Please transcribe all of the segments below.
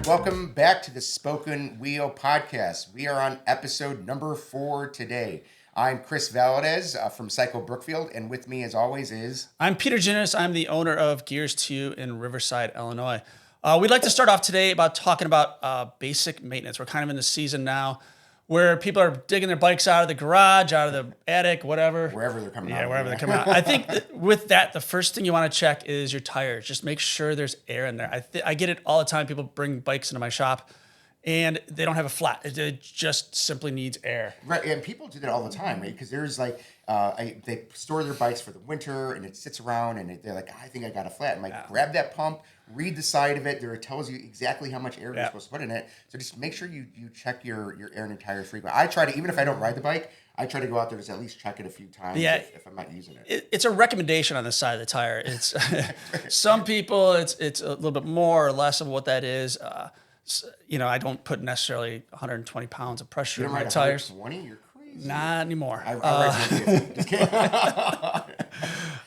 Welcome back to the Spoken Wheel Podcast. We are on episode number 4 today. I'm Chris Valadez from Cycle Brookfield, and with me, as always, is... I'm Peter Janunas. I'm the owner of Gears 2 in Riverside, Illinois. We'd like to start off today about talking about basic maintenance. We're kind of in the season now where people are digging their bikes out of the garage, out of the attic, whatever. Wherever they're coming out. Yeah, wherever they're coming out. I think with that, the first thing you want to check is your tires. Just make sure there's air in there. I get it all the time. People bring bikes into my shop, and they don't have a flat. It just simply needs air. Right, and people do that all the time, right? Because there's like, they store their bikes for the winter, and it sits around, and they're like, I think I got a flat. I'm like, grab that pump, read the side of it. There it tells you exactly how much air you're supposed to put in it. So just make sure you check your air and your tires frequently. I try to, even if I don't ride the bike, I try to go out there to at least check it a few times if I'm not using it. It's a recommendation on the side of the tire. It's some people, it's a little bit more or less of what that is. I don't put necessarily 120 pounds of pressure in my tires. 120? You're crazy. Not anymore. I ride 150. Just kidding.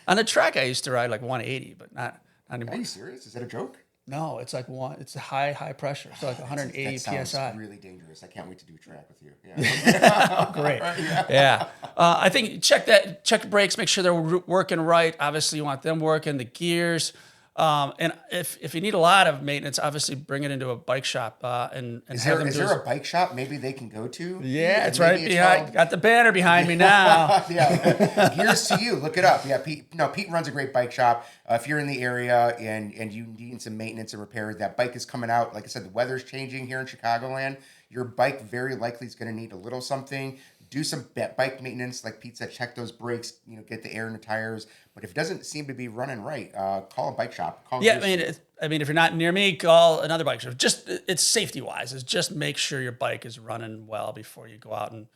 On the track, I used to ride like 180, but not anymore. Are you serious? Is that a joke? No, it's like it's high pressure. So like 180 that PSI. Sounds really dangerous. I can't wait to do a track with you. Yeah. Great. Yeah. I think check the brakes, make sure they're working right. Obviously, you want them working, the gears. And if you need a lot of maintenance, obviously bring it into a bike shop and is have them is there a bike shop maybe they can go to? Yeah, it's right behind. Got the banner behind me now. Yeah, Gears to You. Look it up. Yeah, Pete runs a great bike shop. If you're in the area and you need some maintenance and repair, that bike is coming out. Like I said, the weather's changing here in Chicagoland. Your bike very likely is going to need a little something. Do some bike maintenance, like Pete said. Check those brakes. Get the air in the tires. But if it doesn't seem to be running right, call a bike shop. I mean, if you're not near me, call another bike shop. Just it's safety wise. Is just make sure your bike is running well before you go out and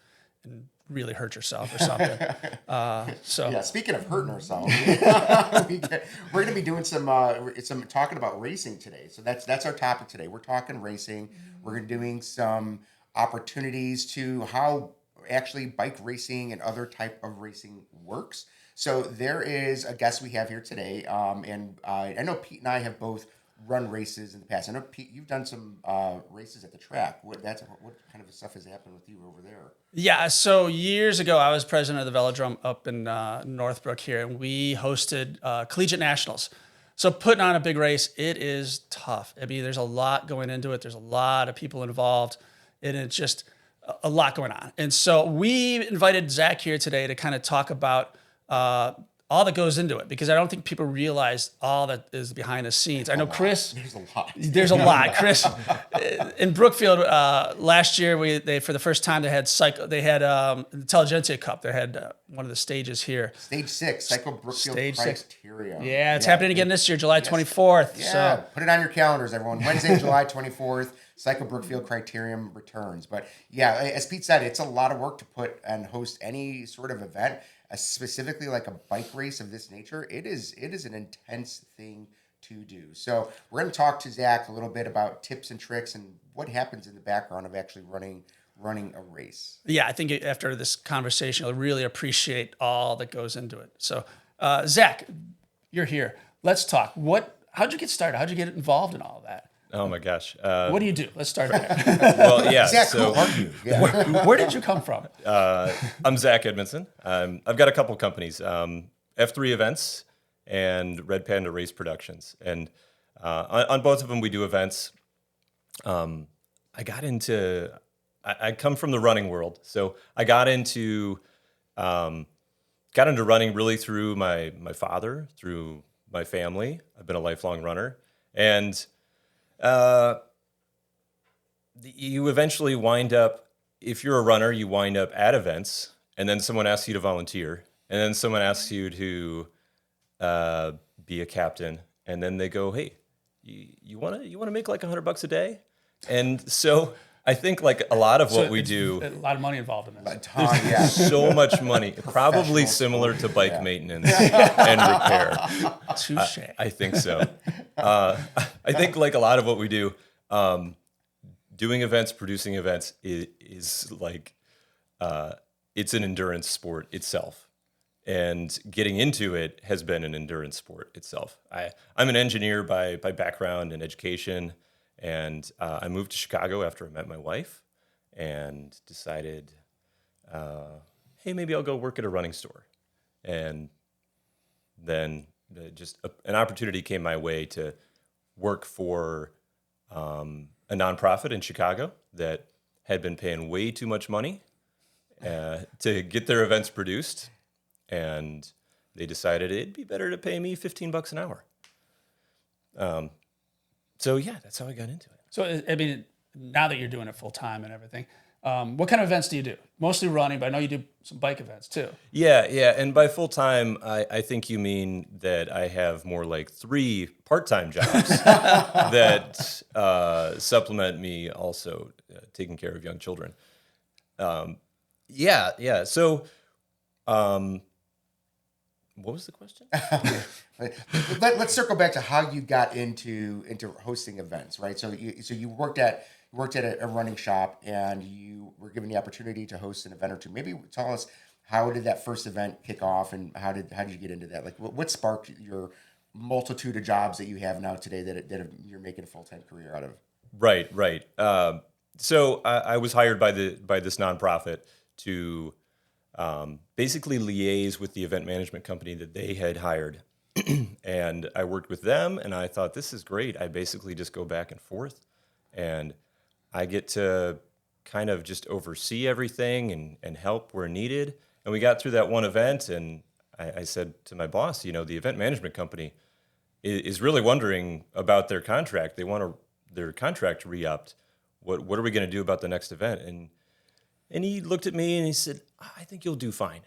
really hurt yourself or something. Speaking of hurting ourselves, we're going to be doing some talking about racing today. So that's our topic today. We're talking racing. We're doing some opportunities to how actually bike racing and other type of racing works. So there is a guest we have here today, and I know Pete and I have both run races in the past. I know, Pete, you've done some races at the track. What kind of stuff has happened with you over there? Yeah, so years ago, I was president of the Velodrome up in Northbrook here, and we hosted collegiate nationals. So putting on a big race, it is tough. I mean, there's a lot going into it. There's a lot of people involved, and it's just a lot going on. And so we invited Zach here today to kind of talk about all that goes into it, because I don't think people realize all that is behind the scenes. I know Chris. There's a lot. Chris in Brookfield last year, they for the first time they had Intelligentsia Cup. They had one of the stages here. Stage 6, Cycle Brookfield Criteria. Yeah, it's happening again this year, July 24th. Yeah, so put it on your calendars, everyone. Wednesday, July 24th. Cycle Brookfield Criterium returns. But yeah, as Pete said, it's a lot of work to put and host any sort of event, specifically like a bike race of this nature. It is an intense thing to do. So we're going to talk to Zach a little bit about tips and tricks and what happens in the background of actually running a race. Yeah, I think after this conversation, you'll really appreciate all that goes into it. So Zach, you're here. Let's talk. How'd you get started? How'd you get involved in all of that? Oh my gosh! What do you do? Let's start there. Well, yeah. Zach, who are you? Yeah. Where did you come from? I'm Zach Edmonson. I've got a couple companies, F3 Events and Red Panda Race Productions, and on both of them we do events. I come from the running world, so I got into running really through my father, through my family. I've been a lifelong runner, and you eventually wind up, if you're a runner, you wind up at events, and then someone asks you to volunteer, and then someone asks you to be a captain, and then they go, "Hey, you want to make like $100 a day?" And so I think like a lot of what we do, a lot of money involved in this. Yeah. So much money, probably similar to bike maintenance and repair. Touche. I think so. I think like a lot of what we do, doing events, producing events is like, it's an endurance sport itself. And getting into it has been an endurance sport itself. I'm an engineer by background and education, And I moved to Chicago after I met my wife and decided, hey, maybe I'll go work at a running store. And then an opportunity came my way to work for a nonprofit in Chicago that had been paying way too much money to get their events produced. And they decided it'd be better to pay me $15 an hour. So yeah, that's how I got into it. So, I mean, now that you're doing it full time and everything, what kind of events do you do? Mostly running, but I know you do some bike events too. Yeah. And by full time, I think you mean that I have more like 3 part-time jobs that supplement me also taking care of young children. Yeah. So, what was the question? Let's circle back to how you got into hosting events, right? So you worked at a running shop and you were given the opportunity to host an event or two. Maybe tell us, how did that first event kick off, and how did you get into that? Like what sparked your multitude of jobs that you have now today that you're making a full-time career out of? Right. So I was hired by this nonprofit to basically liaise with the event management company that they had hired. And I worked with them, and I thought, this is great. I basically just go back and forth, and I get to kind of just oversee everything and help where needed. And we got through that one event, and I said to my boss, the event management company is really wondering about their contract. They want their contract re-upped. What are we going to do about the next event? And he looked at me and he said, I think you'll do fine.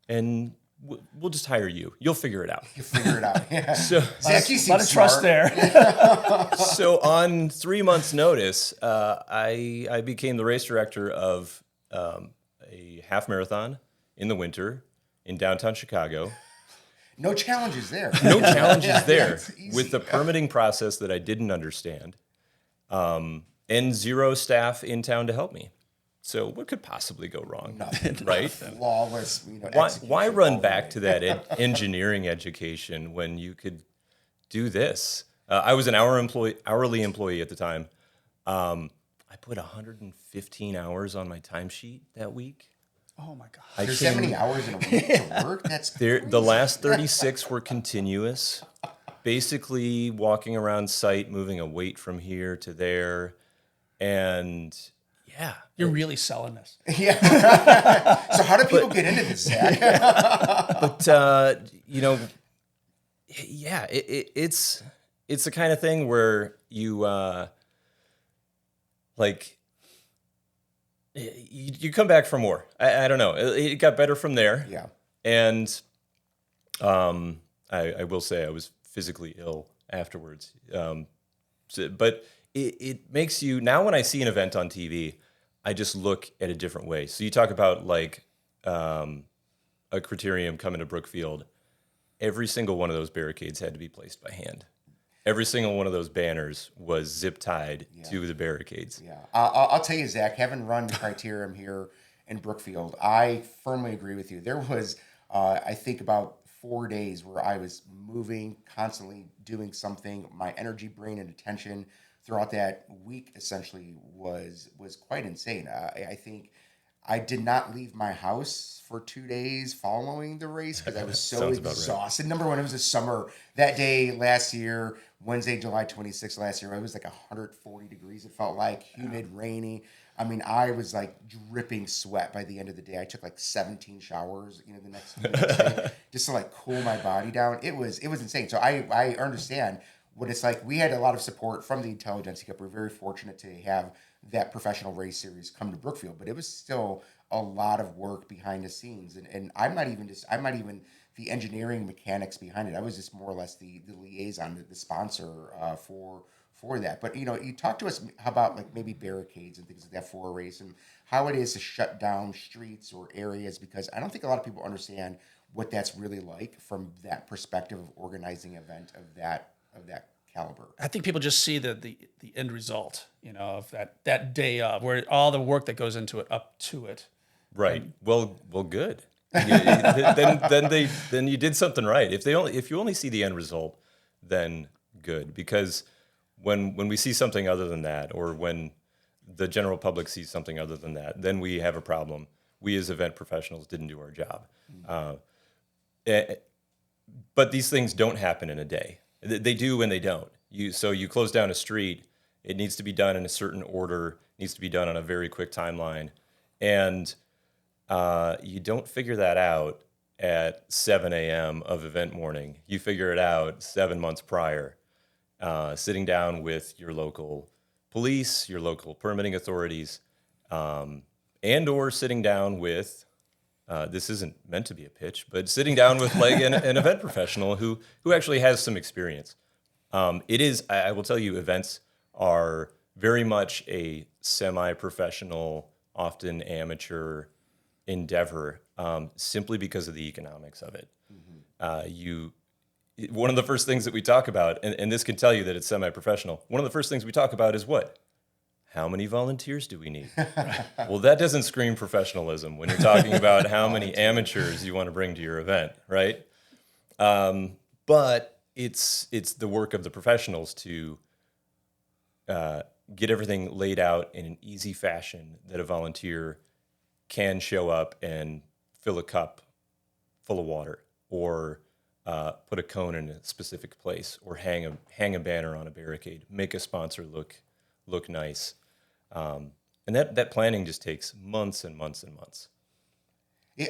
And we'll just hire you. You'll figure it out. You figure it out. Yeah. So Zach, you seem A lot of trust there. So on 3 months' notice, I became the race director of a half marathon in the winter in downtown Chicago. No challenges there. No challenges there It's easy. with the permitting process that I didn't understand, and 0 staff in town to help me. So what could possibly go wrong? Nothing. Right? Flawless. Why execution run all the back way. to that engineering education when you could do this? I was an hourly employee at the time. I put 115 hours on my timesheet that week. Oh my God. There's that many hours in a week to work? That's The last 36 were continuous, basically walking around site, moving a weight from here to there, and yeah. You're really selling this. Yeah. So how do people get into this, Zach? But yeah, it's the kind of thing where you you come back for more. I don't know. It got better from there. Yeah. And I will say I was physically ill afterwards. But it makes you, now when I see an event on TV, I just look at a different way. So you talk about like a criterium coming to Brookfield. Every single one of those barricades had to be placed by hand. Every single one of those banners was zip tied to the barricades. Yeah. I'll tell you, Zach, having run the criterium here in Brookfield, I firmly agree with you. There was, I think, about 4 days where I was moving, constantly doing something. My energy, brain, and attention throughout that week essentially was quite insane. I think I did not leave my house for 2 days following the race because I was so Sounds about right. exhausted. Number one, it was a summer. That day last year, Wednesday, July 26th last year, it was like 140 degrees. It felt like humid, rainy. I mean, I was like dripping sweat by the end of the day. I took like 17 showers, the next day, just to like cool my body down. It was insane. So I understand what it's like. We had a lot of support from the Intelligentsia Cup. We're very fortunate to have that professional race series come to Brookfield, but it was still a lot of work behind the scenes. And I'm not even the engineering mechanics behind it. I was just more or less the liaison, the sponsor for that. But you talk to us about like maybe barricades and things like that for a race and how it is to shut down streets or areas, because I don't think a lot of people understand what that's really like from that perspective of organizing an event of that caliber. I think people just see the end result, of that day of, where all the work that goes into it up to it. Right. Well, good. Then you did something right. If you only see the end result, then good. Because when we see something other than that, or when the general public sees something other than that, then we have a problem. We as event professionals didn't do our job. But these things don't happen in a day. They do and they don't. So you close down a street, it needs to be done in a certain order, needs to be done on a very quick timeline. And you don't figure that out at 7 a.m. of event morning. You figure it out 7 months prior, sitting down with your local police, your local permitting authorities, and or sitting down with, this isn't meant to be a pitch, but sitting down with like an event professional who actually has some experience. It is, I will tell you, events are very much a semi-professional, often amateur endeavor, simply because of the economics of it. One of the first things that we talk about, and this can tell you that it's semi-professional, one of the first things we talk about is what? How many volunteers do we need? Well, that doesn't scream professionalism when you're talking about how many amateurs you want to bring to your event, right? But it's the work of the professionals to get everything laid out in an easy fashion that a volunteer can show up and fill a cup full of water, or put a cone in a specific place, or hang a banner on a barricade, make a sponsor look nice. And that planning just takes months and months and months.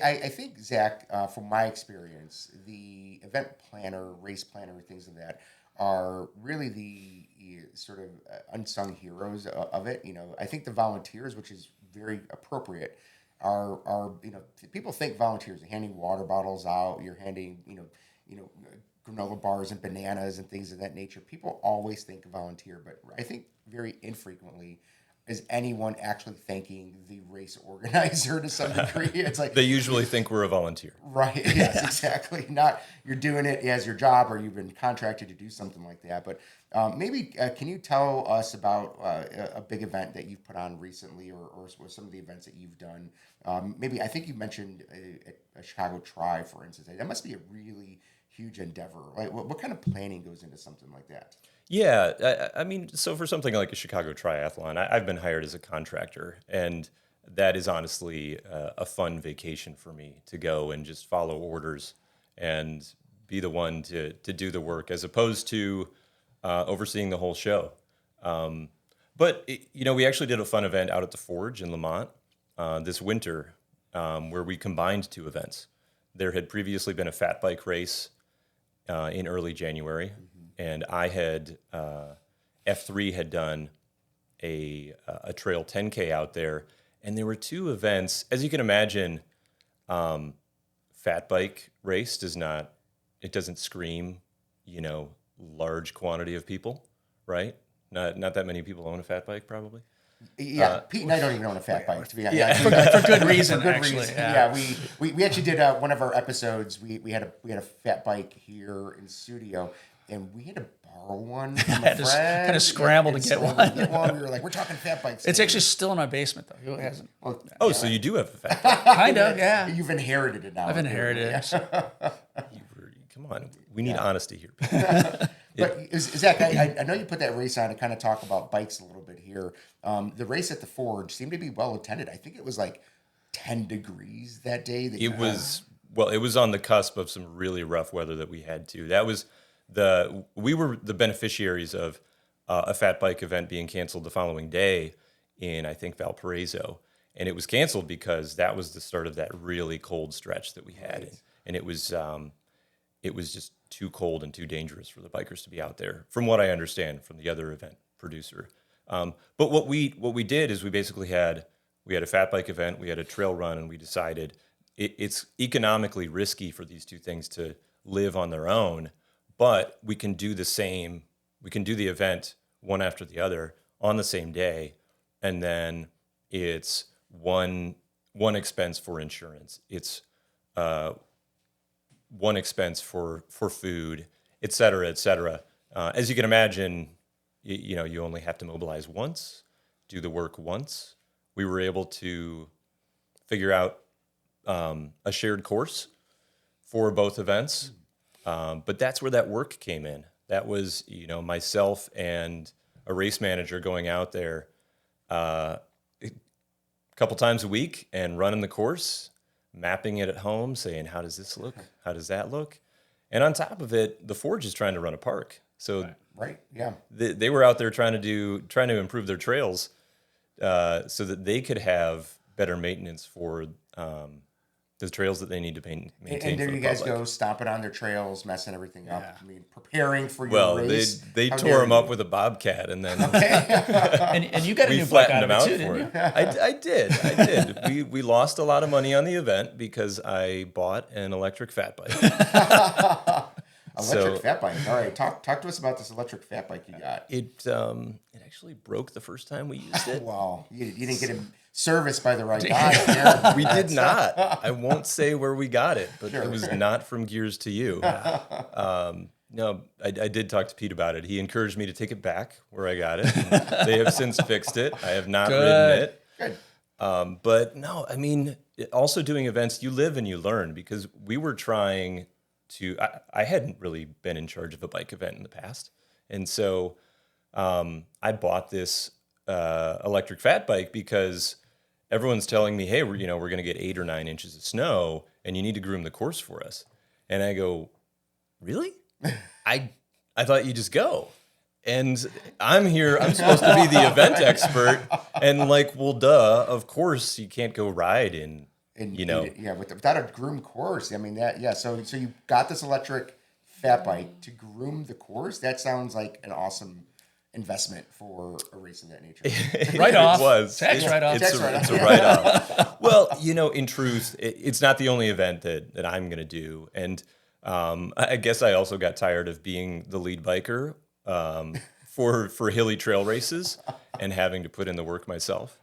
I think, Zach, from my experience, the event planner, race planner, things like that are really the sort of unsung heroes of it. I think the volunteers, which is very appropriate, are people think volunteers are handing water bottles out. You're handing granola bars and bananas and things of that nature. People always think volunteer, but I think very infrequently is anyone actually thanking the race organizer to some degree. It's like they usually think we're a volunteer. Right. Yes, exactly. Not you're doing it as your job, or you've been contracted to do something like that. But maybe can you tell us about a big event that you've put on recently, or some of the events that you've done? Maybe I think you mentioned a Chicago Tri, for instance. That must be a really huge endeavor. Like, what kind of planning goes into something like that? Yeah, I mean, so for something like a Chicago Triathlon, I've been hired as a contractor, and that is honestly a fun vacation for me to go and just follow orders and be the one to do the work, as opposed to overseeing the whole show. But we actually did a fun event out at the Forge in Lamont this winter, where we combined two events. There had previously been a fat bike race in early January. And I had, F3 had done a trail 10K out there. And there were two events. As you can imagine, fat bike race doesn't scream, large quantity of people, right? Not that many people own a fat bike, probably. Yeah, Pete and I don't even own a fat bike, to be honest. Yeah, for good reason, actually. Yeah, we actually did one of our episodes. We had a fat bike here in studio, and we had to borrow one from a friend. Kind of scramble to get one. We were like, we're talking fat bikes. It's actually still in my basement, though. Who hasn't? Well, so you do have a fat bike. Kind of, yeah. You've inherited it now. I've inherited it. Come on, we need honesty here. But Zach, I know you put that race on to kind of talk about bikes a little bit here. The race at the Forge seemed to be well attended. I think it was like 10 degrees that day. It was on the cusp of some really rough weather that we had too. We were the beneficiaries of a fat bike event being canceled the following day in, I think, Valparaiso. And it was canceled because that was the start of that really cold stretch that we had. Right. And it was just too cold and too dangerous for the bikers to be out there, from what I understand from the other event producer. But what we did is we basically had a fat bike event, we had a trail run, and we decided it's economically risky for these two things to live on their own, but we can do the event one after the other on the same day, and then it's one expense for insurance. It's one expense for food, et cetera, et cetera. As you can imagine, you only have to mobilize once, do the work once. We were able to figure out a shared course for both events, but that's where that work came in. That was, myself and a race manager going out there a couple times a week and running the course, mapping it at home, saying, how does this look? How does that look? And on top of it, the Forge is trying to run a park. So Right. Yeah. they were out there trying to improve their trails so that they could have better maintenance for the trails that they need to maintain. And there for you the guys public. go stomping on their trails, messing everything up. I mean, preparing for your Well, race. they How tore dare them you. up with a bobcat, and then And you got a we new bike flattened out of them it out too, for didn't it. you? I did. We lost a lot of money on the event because I bought an electric fat bike. Electric fat bike. All right, talk to us about this electric fat bike you got. It actually broke the first time we used it. Well, you didn't get it serviced by the right guy. Apparently. We did not. I won't say where we got it, but Sure. it was not from Gears to You. No, I did talk to Pete about it. He encouraged me to take it back where I got it. And they have since fixed it. I have not ridden it. Good. But no, I mean, also doing events, you live and you learn, because we were trying to, I hadn't really been in charge of a bike event in the past. And so I bought this electric fat bike because everyone's telling me, hey, we're going to get 8 or 9 inches of snow and you need to groom the course for us. And I go, really? I thought you just go. And I'm here, I'm supposed to be the event expert. And like, well, duh, of course you can't go ride in, without a groomed course. I mean, so you got this electric fat bike to groom the course. That sounds like an awesome investment for a race of that nature. Right off. It was. Tax write-off. It's a write-off. Well, in truth, it's not the only event that I'm going to do. And I guess I also got tired of being the lead biker for hilly trail races and having to put in the work myself.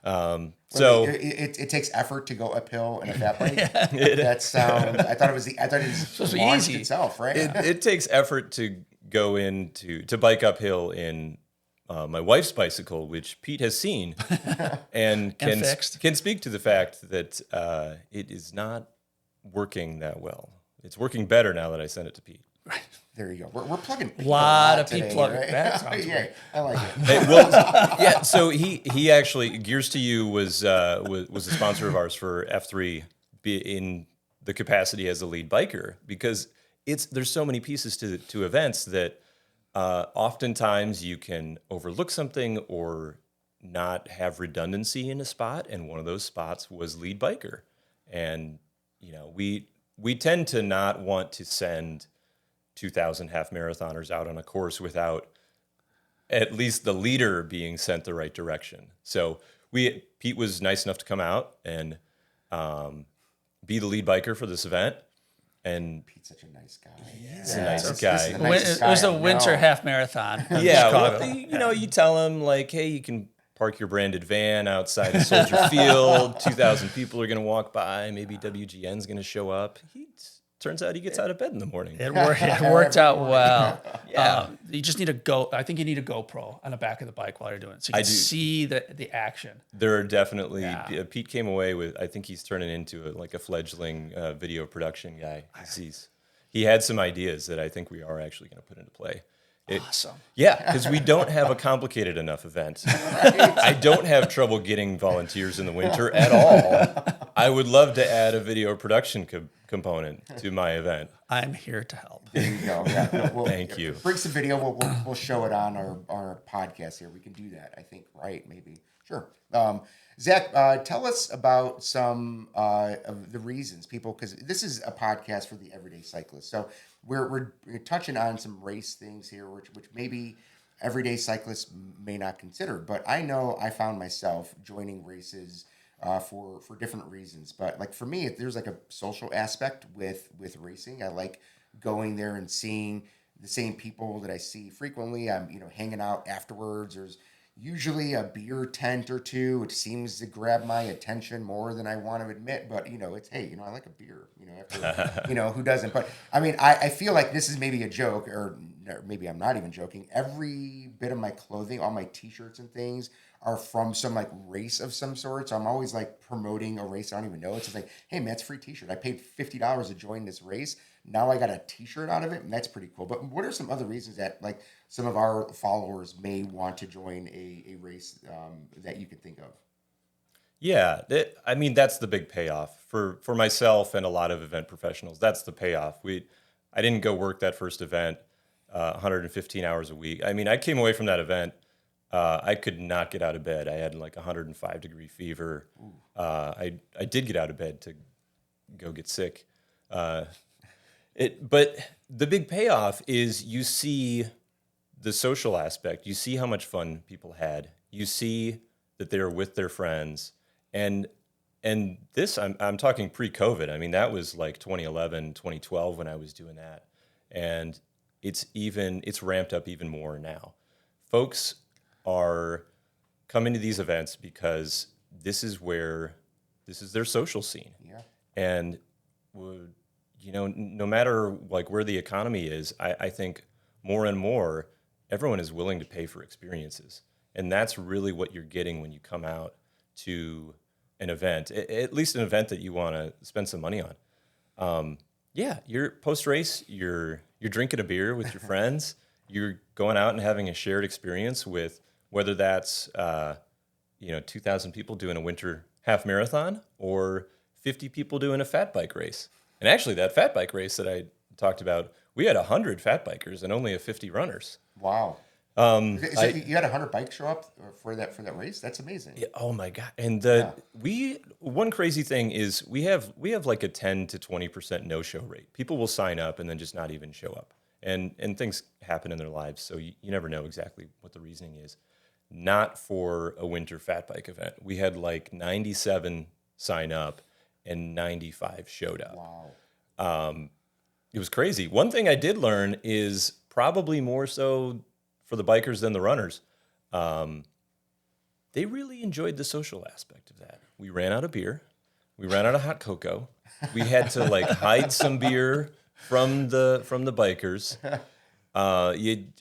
So it takes effort to go uphill in a fat bike. That sounds. I thought it was supposed to be launched easy. itself, right? it takes effort to go to bike uphill in my wife's bicycle, which Pete has seen and can speak to the fact that it is not working that well. It's working better now that I sent it to Pete. There you go. We're plugging Pete A lot of today, Pete plug. right? That sounds Yeah, great. I like it. Yeah. So he actually, Gears to You was a sponsor of ours for F3 in the capacity as a lead biker, because there's so many pieces to events that oftentimes you can overlook something or not have redundancy in a spot, and one of those spots was lead biker. And we tend to not want to send 2,000 half marathoners out on a course without at least the leader being sent the right direction. So Pete was nice enough to come out and be the lead biker for this event. And Pete's such a nice guy. he's a nice guy. It was a winter half marathon. in Yeah, Chicago. well, you tell him like, hey, you can park your branded van outside of Soldier Field. 2,000 people are going to walk by. Maybe WGN's going to show up. Turns out he gets out of bed in the morning. It worked out well. Yeah. You just need I think you need a GoPro on the back of the bike while you're doing it, so you can see the action. There are definitely. Yeah. Pete came away with. I think he's turning into a fledgling video production guy. He had some ideas that I think we are actually going to put into play. Awesome. Yeah, because we don't have a complicated enough event. I don't have trouble getting volunteers in the winter at all. I would love to add a video production component to my event. I'm here to help. There you go. Yeah. Thank you. Bring some video. We'll show it on our podcast here. We can do that. I think, right? Maybe. Sure. Zach, tell us about some of the reasons people, because this is a podcast for the everyday cyclist. So we're touching on some race things here, which maybe everyday cyclists may not consider. But I know I found myself joining races for different reasons. But like for me, there's like a social aspect with racing. I like going there and seeing the same people that I see frequently. I'm hanging out afterwards. There's usually a beer tent or two, which seems to grab my attention more than I want to admit. But it's hey, I like a beer. After, who doesn't? But I mean, I feel like this is maybe a joke, or maybe I'm not even joking. Every bit of my clothing, all my T-shirts and things, are from some like race of some sort. So I'm always like promoting a race I don't even know. It's just like, hey man, it's a free T-shirt. I paid $50 to join this race. now I got a t-shirt out of it, and that's pretty cool. But what are some other reasons that like some of our followers may want to join a race that you could think of? Yeah, I mean that's the big payoff for myself and a lot of event professionals. That's the payoff. I didn't go work that first event 115 hours a week. I mean, I came away from that event. I could not get out of bed. I had like 105-degree fever. I did get out of bed to go get sick. But the big payoff is you see the social aspect. You see how much fun people had. You see that they were with their friends. And this, I'm talking pre-COVID. I mean, that was like 2011, 2012 when I was doing that. And it's ramped up even more now. Folks are coming to these events because this is their social scene. Yeah. And no matter like where the economy is, I think more and more everyone is willing to pay for experiences. And that's really what you're getting when you come out to an event, at least an event that you want to spend some money on. You're post-race, you're drinking a beer with your friends, you're going out and having a shared experience with whether that's 2,000 people doing a winter half marathon or 50 people doing a fat bike race. And actually, that fat bike race that I talked about, we had 100 fat bikers and only 50 runners. Wow. You had 100 bikes show up for that race? That's amazing. Yeah, oh my God. And one crazy thing is we have like a 10 to 20% no-show rate. People will sign up and then just not even show up. And things happen in their lives, so you never know exactly what the reasoning is. Not for a winter fat bike event. We had like 97 sign up and 95 showed up. Wow. It was crazy. One thing I did learn is probably more so for the bikers than the runners. They really enjoyed the social aspect of that. We ran out of beer. We ran out of hot cocoa. We had to like hide some beer from the bikers. Did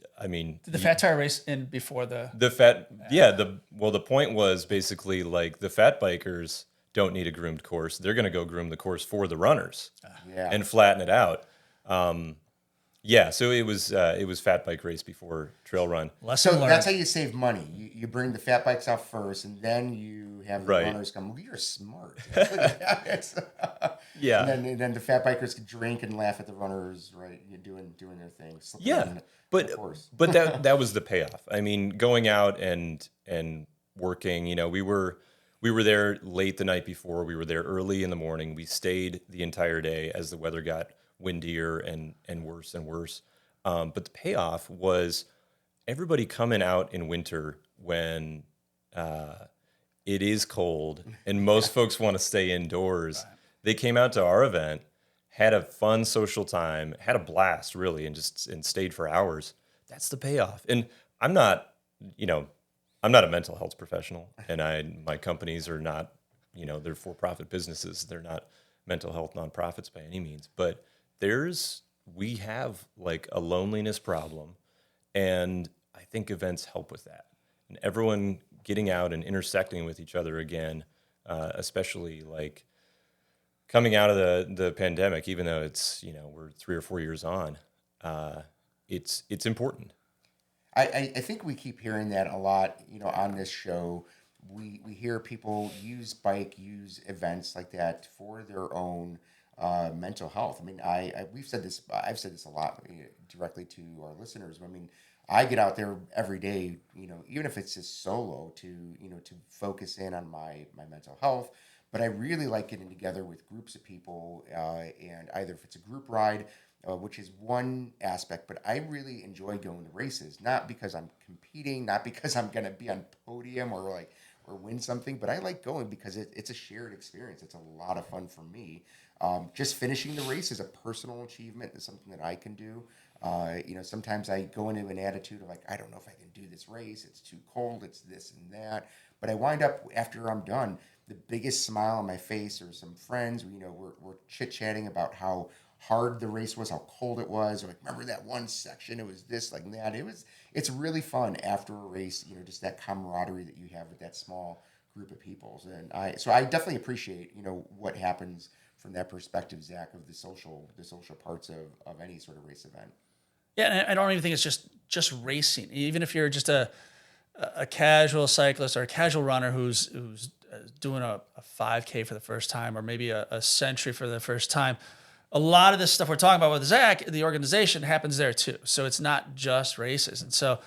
the fat tire race end before the the point was basically like the fat bikers don't need a groomed course. They're going to go groom the course for the runners and flatten it out. So it was fat bike race before trail run. So that's how you save money. You bring the fat bikes out first, and then you have the runners come. Well, you're smart. Yeah. And then the fat bikers can drink and laugh at the runners, right? You're doing their thing. But that was the payoff. I mean, going out and working. We were there late the night before. We were there early in the morning. We stayed the entire day as the weather got windier and worse and worse. But the payoff was everybody coming out in winter when it is cold and most folks want to stay indoors. Right. They came out to our event, had a fun social time, had a blast really, and stayed for hours. That's the payoff. And I'm not a mental health professional, and my companies are not, they're for-profit businesses. They're not mental health nonprofits by any means, but we have like a loneliness problem, and I think events help with that. And everyone getting out and intersecting with each other again, especially like coming out of the pandemic, even though it's we're 3 or 4 years on, it's important. I think we keep hearing that a lot, on this show. We hear people use events like that for their own mental health. I mean, I've said this a lot directly to our listeners. I mean, I get out there every day, even if it's just solo to focus in on my mental health. But I really like getting together with groups of people, and either if it's a group ride, which is one aspect, but I really enjoy going to races, not because I'm competing, not because I'm going to be on podium or win something, but I like going because it's a shared experience. It's a lot of fun for me. Just finishing the race is a personal achievement. It's something that I can do. Sometimes I go into an attitude of like, I don't know if I can do this race. It's too cold. It's this and that. But I wind up, after I'm done, the biggest smile on my face, or some friends, we're chit-chatting about how hard the race was, how cold it was, or like, remember that one section, it was this, like that. It's really fun after a race, just that camaraderie that you have with that small group of people. And I definitely appreciate, what happens that perspective, Zach, of the social parts of any sort of race event. Yeah, and I don't even think it's just racing. Even if you're just a casual cyclist or a casual runner who's doing a 5K for the first time, or maybe a century for the first time, a lot of this stuff we're talking about with Zach, the organization, happens there too. So it's not just races. And so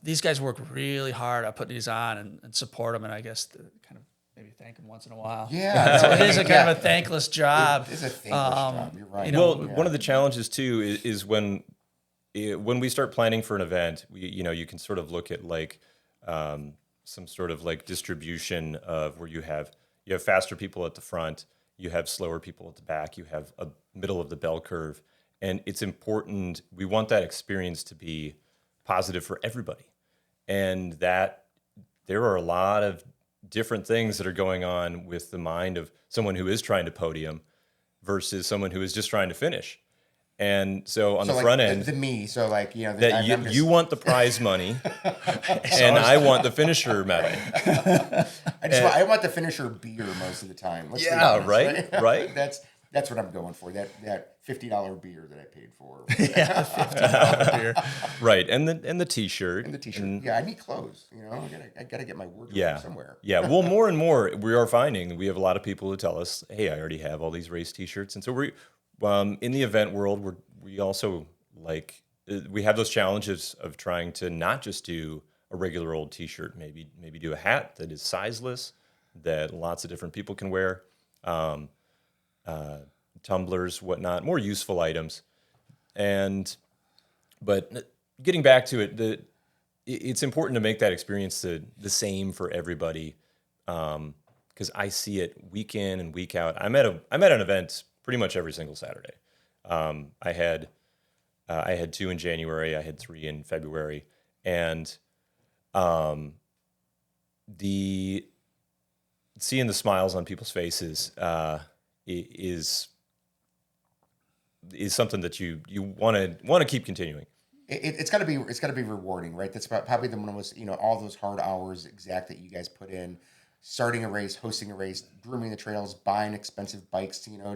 these guys work really hard at putting these on and support them. And I guess kind of maybe thank them once in a while. Yeah. So it is a kind of a thankless job. It is a thankless job. You're right. One of the challenges too is when we start planning for an event, you can sort of look at like some sort of like distribution of where you have faster people at the front, you have slower people at the back, you have a middle of the bell curve, and it's important. We want that experience to be positive for everybody, and that there are a lot of different things that are going on with the mind of someone who is trying to podium versus someone who is just trying to finish. And so on the front end, so like, that you want the prize money, and I want the finisher medal. I want the finisher beer most of the time. Let's be honest, right. That's what I'm going for. That $50 beer that I paid for. Yeah, $50 beer. Right, and the T-shirt. And the T-shirt. I need clothes. I gotta get my wardrobe somewhere. Yeah. Well, more and more we are finding we have a lot of people who tell us, "Hey, I already have all these race T-shirts," and so we. In the event world, we also we have those challenges of trying to not just do a regular old T-shirt, maybe do a hat that is sizeless, that lots of different people can wear, tumblers, whatnot, more useful items. But getting back to it, it's important to make that experience the same for everybody, because I see it week in and week out. I'm at an event pretty much every single Saturday. I had 2 in January. I had 3 in February, and seeing the smiles on people's faces is something that you want to keep continuing. It's got to be rewarding, right? That's probably the most all those hard hours exact that you guys put in. Starting a race, hosting a race, grooming the trails, buying expensive bikes, oh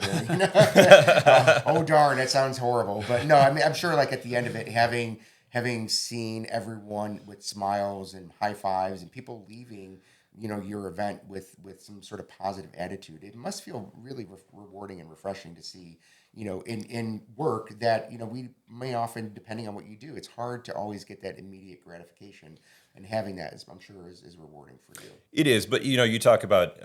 darn, that sounds horrible. But no, I mean, I'm sure like at the end of it, having seen everyone with smiles and high fives and people leaving, your event with some sort of positive attitude, it must feel really rewarding and refreshing to see, in work that, we may often, depending on what you do, it's hard to always get that immediate gratification. And having that, I'm sure, is rewarding for you. It is, but you talk about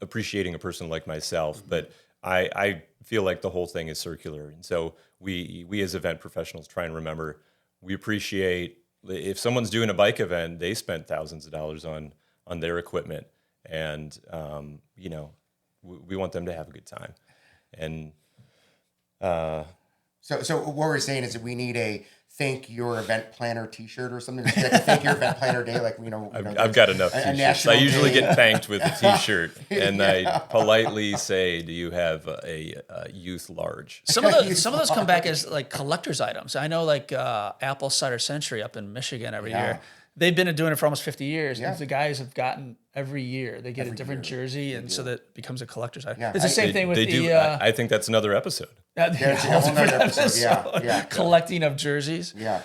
appreciating a person like myself, mm-hmm. but I feel like the whole thing is circular, and so we as event professionals try and remember we appreciate if someone's doing a bike event, they spent thousands of dollars on their equipment, and we want them to have a good time, and so what we're saying is that we need a Thank Your Event Planner T-shirt or something. Like a Thank Your Event Planner Day, I've got enough T-shirts. I usually get thanked with a T-shirt, and I politely say, "Do you have a youth large?" Some of those come back as like collector's items. I know, like Apple Cider Century up in Michigan every year. They've been doing it for almost 50 years. Yeah. And the guys have gotten every year. They get a different jersey, and so that becomes a collector's item. Yeah. It's the same thing with I think that's another episode. There's a whole other episode. Yeah. Collecting of jerseys. Yeah.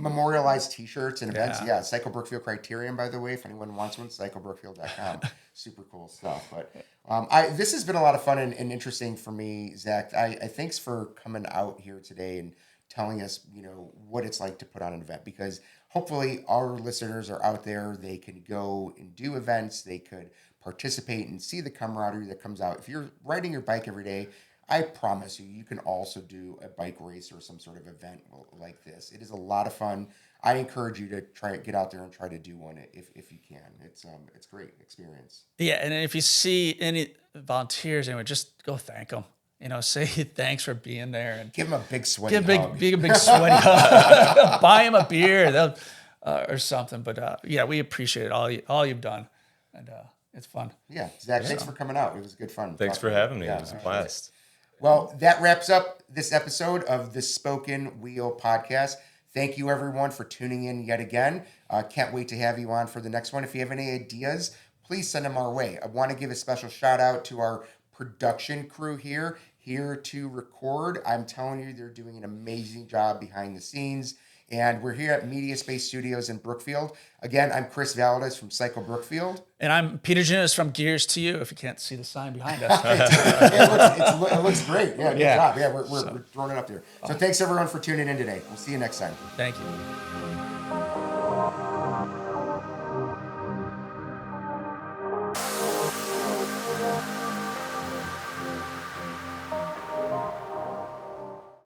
Memorialized T-shirts and events. Yeah. Cycle Brookfield Criterion, by the way, if anyone wants one, cyclebrookfield.com. Super cool stuff. But this has been a lot of fun and interesting for me, Zach. I thanks for coming out here today and telling us, what it's like to put on an event, because hopefully our listeners are out there. They can go and do events. They could participate and see the camaraderie that comes out. If you're riding your bike every day, I promise you can also do a bike race or some sort of event like this. It is a lot of fun. I encourage you to get out there and try to do one if you can. It's a great experience. Yeah, and if you see any volunteers, anyway, just go thank them. Say thanks for being there, and give them a big sweaty hug. Give a big sweaty hug. Buy them a beer, or something. But we appreciate it, all you've done, and it's fun. Yeah, Zach, thanks for coming out. It was good fun. Thanks for having me. It was a blast. Well, that wraps up this episode of the Spoken Wheel Podcast. Thank you, everyone, for tuning in yet again. Can't wait to have you on for the next one. If you have any ideas, please send them our way. I want to give a special shout out to our production crew here to record. I'm telling you, they're doing an amazing job behind the scenes. And we're here at Media Space Studios in Brookfield. Again, I'm Chris Valadez from Cycle Brookfield. And I'm Peter Janunas from Gears to You, if you can't see the sign behind us. It looks great. Yeah, good job. Yeah, we're throwing it up there. So thanks everyone for tuning in today. We'll see you next time. Thank you.